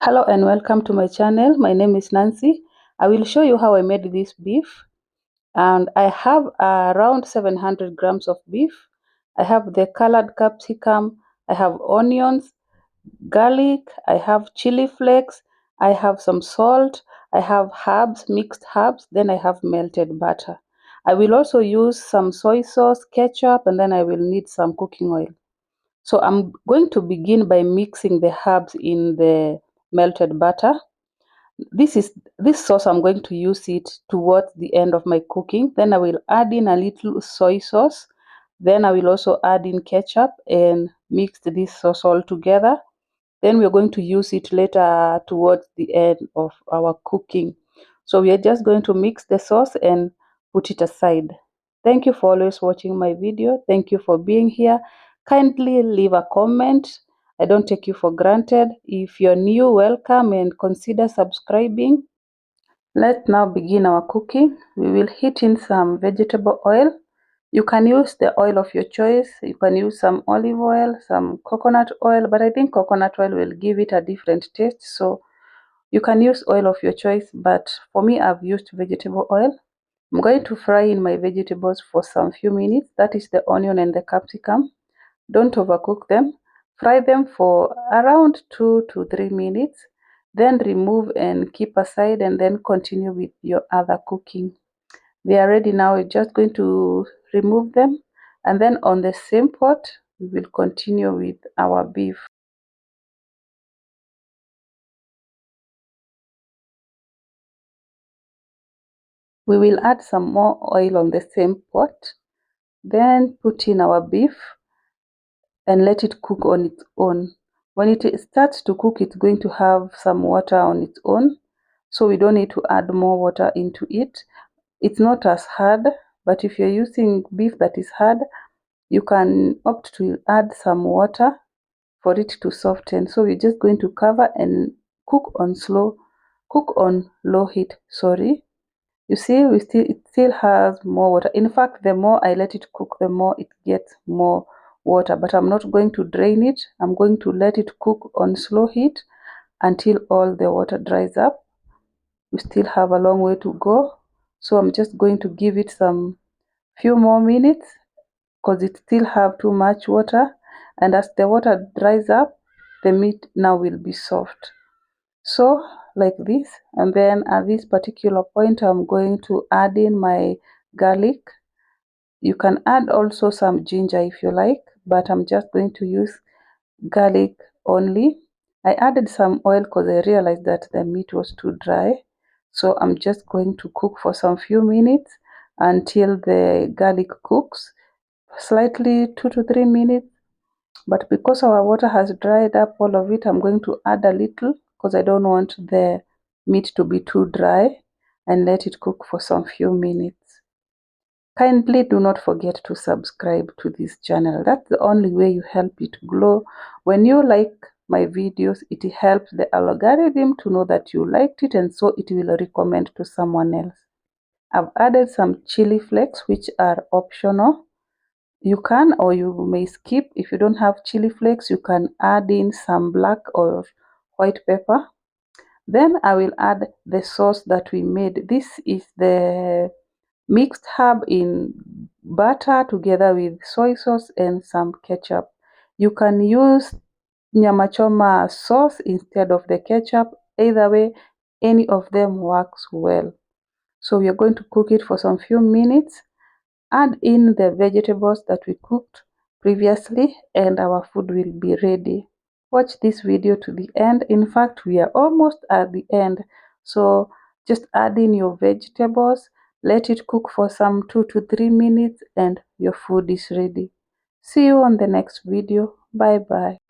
Hello and welcome to my channel. My name is Nancy. I will show you how I made this beef, and I have around 700 grams of beef. I have the colored capsicum, I have onions, garlic, I have chili flakes, I have some salt, I have herbs, mixed herbs, then I have melted butter. I will also use some soy sauce, ketchup, and then I will need some cooking oil. So I'm going to begin by mixing the herbs in the melted butter. This sauce, I'm going to use it towards the end of my cooking. Then I will add in a little soy sauce. Then I will also add in ketchup and mix this sauce all together. Then we're going to use it later towards the end of our cooking. So we are just going to mix the sauce and put it aside. Thank you for always watching my video. Thank you for being here. Kindly leave a comment. I don't take you for granted. If you're new, welcome and consider subscribing. Let's now begin our cooking. We will heat in some vegetable oil. You can use the oil of your choice. You can use some olive oil, some coconut oil, but I think coconut oil will give it a different taste. So you can use oil of your choice, but for me, I've used vegetable oil. I'm going to fry in my vegetables for some few minutes. That is the onion and the capsicum. Don't overcook them. Fry them for around 2 to 3 minutes. Then remove and keep aside, and then continue with your other cooking. They are ready now. We're just going to remove them, and then on the same pot we will continue with our beef. We will add some more oil on the same pot, then put in our beef and let it cook on its own. When it starts to cook, it's going to have some water on its own, so we don't need to add more water into it. It's not as hard, but if you're using beef that is hard, you can opt to add some water for it to soften. So we're just going to cover and cook on low heat. Sorry. You see, it still has more water. In fact, the more I let it cook, the more it gets more water. But I'm not going to drain it. I'm going to let it cook on slow heat until all the water dries up. We still have a long way to go. So I'm just going to give it some few more minutes because it still have too much water. And as the water dries up, the meat now will be soft. So like this, and then at this particular point I'm going to add in my garlic. You can add also some ginger if you like, but I'm just going to use garlic only. I added some oil because I realized that the meat was too dry, so I'm just going to cook for some few minutes until the garlic cooks slightly, 2 to 3 minutes. But because our water has dried up all of it, I'm going to add a little because I don't want the meat to be too dry, and let it cook for some few minutes. Kindly do not forget to subscribe to this channel. That's the only way you help it grow. When you like my videos, it helps the algorithm to know that you liked it, and so it will recommend to someone else. I've added some chili flakes, which are optional. You can or you may skip. If you don't have chili flakes, you can add in some black or white pepper. Then I will add the sauce that we made. This is the mixed herb in butter together with soy sauce and some ketchup. You can use nyama choma sauce instead of the ketchup. Either way, any of them works well. So we are going to cook it for some few minutes. Add in the vegetables that we cooked previously, and our food will be ready. Watch this video to the end. In fact, we are almost at the end. So just add in your vegetables, let it cook for some 2 to 3 minutes, and your food is ready. See you on the next video. Bye bye.